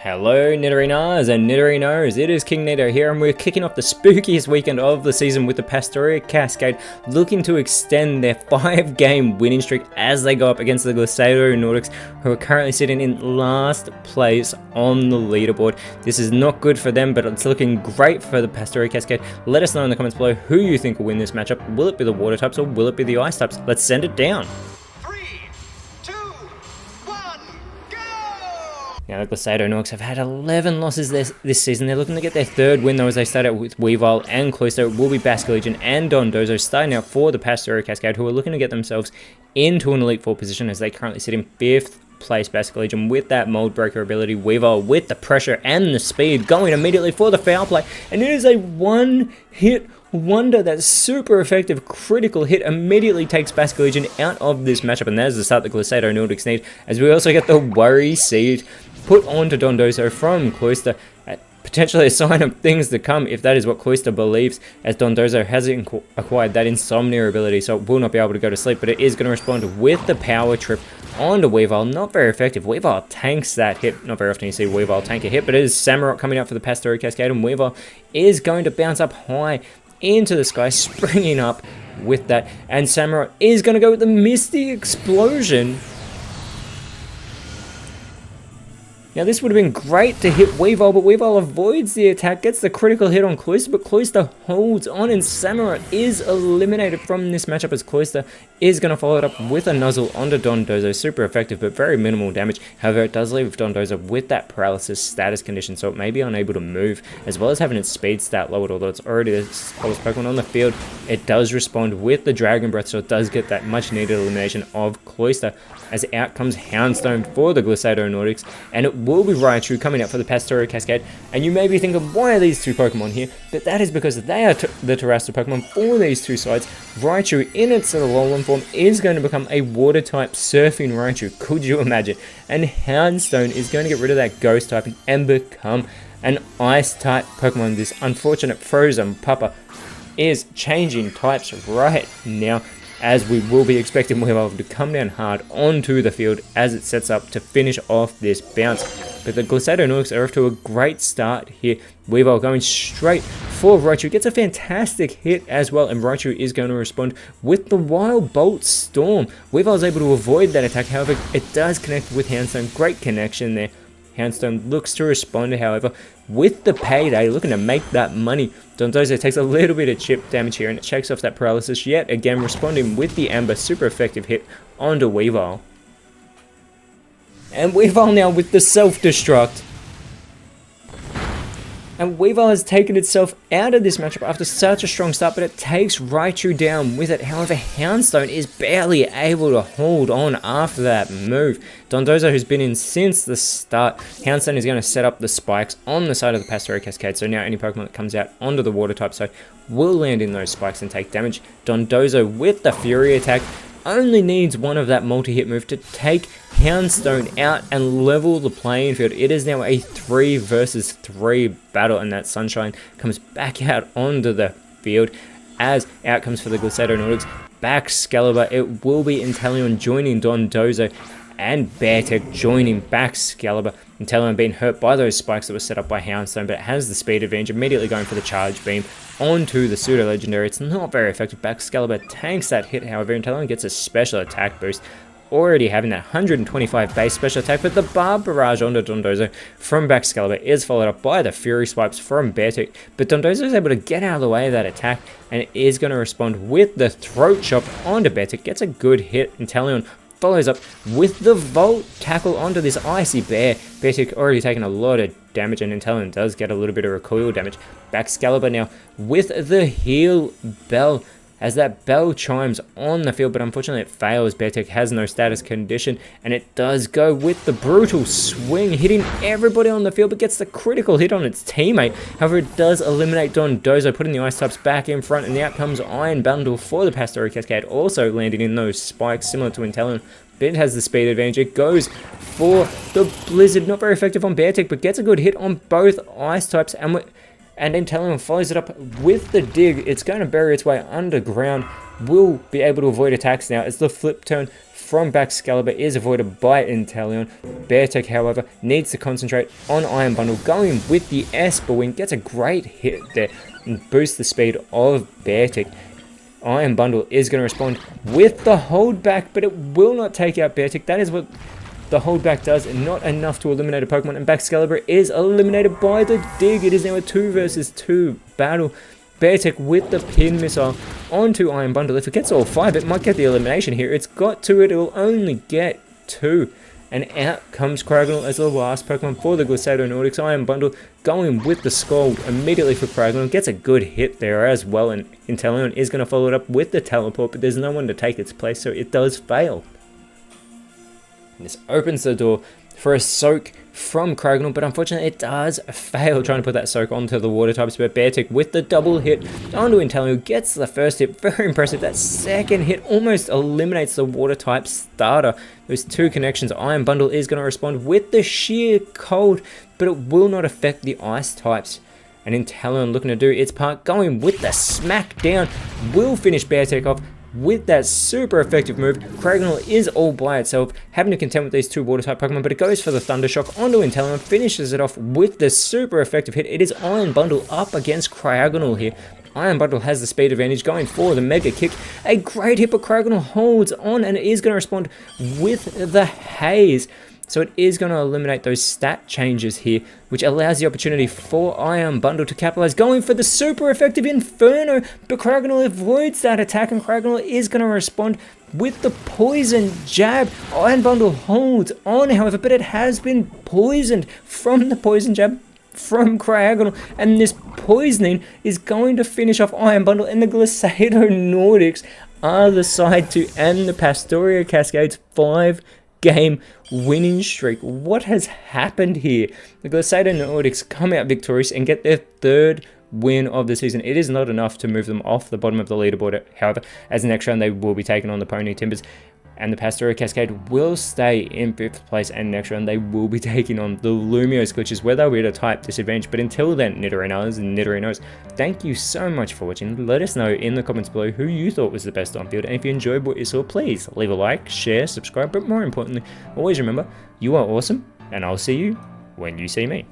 Hello Nidorinas and Nidorinos, it is KingNido here and we're kicking off the spookiest weekend of the season with the Pastoria Cascade looking to extend their 5-game winning streak as they go up against the Legendaries who are currently sitting in last place on the leaderboard. This is not good for them, but it's looking great for the Pastoria Cascade. Let us know in the comments below who you think will win this matchup. Will it be the water types or will it be the ice types? Let's send it down. Now the Legendaries have had 11 losses this season. They're looking to get their 3rd win though as they start out with Weavile and Cloister. It will be Basque Legion and Dondozo starting out for the Pastoria Cascade, who are looking to get themselves into an Elite 4 position as they currently sit in 5th place. Basque Legion with that Mold Breaker ability, Weavile with the pressure and the speed going immediately for the foul play, and it is a one-hit wonder. That super effective critical hit immediately takes Basque Legion out of this matchup, and that is the start the Legendaries need, as we also get the Worry Seed put onto Dondozo from Cloister, potentially a sign of things to come if that is what Cloister believes, as Dondozo has acquired that Insomnia ability, so it will not be able to go to sleep, but it is going to respond with the Power Trip onto Weavile. Not very effective. Weavile tanks that hit. Not very often you see Weavile tank a hit, but it is Samurott coming out for the Pastoria Cascade, and Weavile is going to bounce up high into the sky, springing up with that, and Samurott is going to go with the Misty Explosion. Now this would have been great to hit Weavile, but Weavile avoids the attack, gets the critical hit on Cloister, but Cloister holds on, and Samurott is eliminated from this matchup as Cloister is going to follow it up with a Nuzzle onto Dondozo. Super effective, but very minimal damage. However, it does leave Dondozo with that paralysis status condition, so it may be unable to move, as well as having its speed stat lowered, although it's already the slowest Pokemon on the field. It does respond with the Dragon Breath, so it does get that much needed elimination of Cloister, as out comes Houndstone for the Legendaries, and it will be Raichu coming out for the Pastoria Cascade. And you may be thinking, why are these two Pokemon here? But that is because they are the Terrestrial Pokemon for these two sides. Raichu in its Alolan form is going to become a Water type Surfing Raichu, could you imagine? And Houndstone is going to get rid of that Ghost type and become an Ice type Pokemon. This unfortunate Frozen Puppa is changing types right now, as we will be expecting Weavile to come down hard onto the field as it sets up to finish off this bounce. But the Legendaries are off to a great start here. Weavile going straight for Raichu, gets a fantastic hit as well, and Raichu is going to respond with the Wild Bolt Storm. Weavile is able to avoid that attack, however, it does connect with Houndstone. Great connection there. Houndstone looks to respond, however, with the Payday, looking to make that money. Dondozo takes a little bit of chip damage here, and it shakes off that paralysis, yet again responding with the Amber. Super effective hit onto Weavile. And Weavile now with the Self-Destruct. And Weavile has taken itself out of this matchup after such a strong start, but it takes Raichu down with it. However, Houndstone is barely able to hold on after that move. Dondozo, who's been in since the start, Houndstone is going to set up the spikes on the side of the Pastoria Cascade, so now any Pokemon that comes out onto the Water type side will land in those spikes and take damage. Dondozo with the Fury attack only needs one of that multi-hit move to take Houndstone out and level the playing field. It is now a 3 versus 3 battle, and that Sunshine comes back out onto the field as out comes for the Legendaries. Baxcalibur, it will be Inteleon joining Dondozo, and Beartech joining Baxcalibur. Inteleon being hurt by those spikes that were set up by Houndstone, but it has the speed advantage, immediately going for the Charge Beam onto the Pseudo Legendary. It's not very effective. Baxcalibur tanks that hit, however, Inteleon gets a special attack boost, already having that 125 base special attack, but the Barb Barrage onto Dondozo from Baxcalibur is followed up by the Fury Swipes from Beartech, but Dondozo is able to get out of the way of that attack, and it is going to respond with the Throat Chop onto Beartech, gets a good hit. Inteleon follows up with the Volt Tackle onto this Icy Bear. Beartech already taken a lot of damage, and Inteleon does get a little bit of recoil damage. Baxcalibur now with the Heal Bell, as that bell chimes on the field, but unfortunately it fails. Beartech has no status condition, and it does go with the Brutal Swing, hitting everybody on the field, but gets the critical hit on its teammate. However, it does eliminate Dondozo, putting the Ice types back in front, and out comes Iron Bundle for the Pastoria Cascade, also landing in those spikes, similar to Inteleon. But it has the speed advantage. It goes for the Blizzard, not very effective on Beartech, but gets a good hit on both Ice types, and Inteleon follows it up with the Dig. It's going to bury its way underground. Will be able to avoid attacks now as the Flip Turn from Baxcalibur is avoided by Inteleon. Beartech, however, needs to concentrate on Iron Bundle, going with the Esper Wing, gets a great hit there and boosts the speed of Beartech. Iron Bundle is going to respond with the holdback, but it will not take out Beartech. That is what the holdback does, and not enough to eliminate a Pokemon, and Baxcalibur is eliminated by the dig. It is now a 2 versus 2 battle. Beartech with the pin missile onto Iron Bundle. If it gets all 5, it might get the elimination here. It's got to it, will only get 2. And out comes Craggle as the last Pokemon for the Glisado Nordics. Iron Bundle going with the Scald immediately for Craggle. Gets a good hit there as well, and Inteleon is going to follow it up with the Teleport, but there's no one to take its place, so it does fail. And this opens the door for a Soak from Craggle, but unfortunately it does fail trying to put that Soak onto the water types. But Beartech with the double hit onto Inteleon gets the first hit, very impressive. That second hit almost eliminates the water type starter. Those 2 connections. Iron Bundle is going to respond with the sheer cold, but it will not affect the ice types. And Inteleon looking to do its part, going with the smackdown, will finish Beartech off with that super effective move. Craggle is all by itself, having to contend with these 2 water type Pokemon, but it goes for the Thunder Shock onto Inteleon, finishes it off with the super effective hit. It is Iron Bundle up against Craggle here. Iron Bundle has the speed advantage, going for the Mega Kick. A great hit, but Craggle holds on and it is going to respond with the Haze. So it is going to eliminate those stat changes here, which allows the opportunity for Iron Bundle to capitalize, going for the super effective Inferno, but Craggle avoids that attack, and Craggle is going to respond with the Poison Jab. Iron Bundle holds on, however, but it has been poisoned from the Poison Jab from Craggle, and this poisoning is going to finish off Iron Bundle, and the Glisado Nordics are the side to end the Pastoria Cascades 5-game winning streak. What has happened here? The Glisado Nordics come out victorious and get their 3rd win of the season. It is not enough to move them off the bottom of the leaderboard, however, as the next round they will be taking on the Pony Timbers, and the Pastoria Cascade will stay in 5th place, and next round they will be taking on the Lumiose Glitches, where they'll be at a type disadvantage. But until then, Nidorinos and Nidorinos, thank you so much for watching. Let us know in the comments below who you thought was the best on field, and if you enjoyed what you saw, please leave a like, share, subscribe, but more importantly, always remember, you are awesome, and I'll see you when you see me.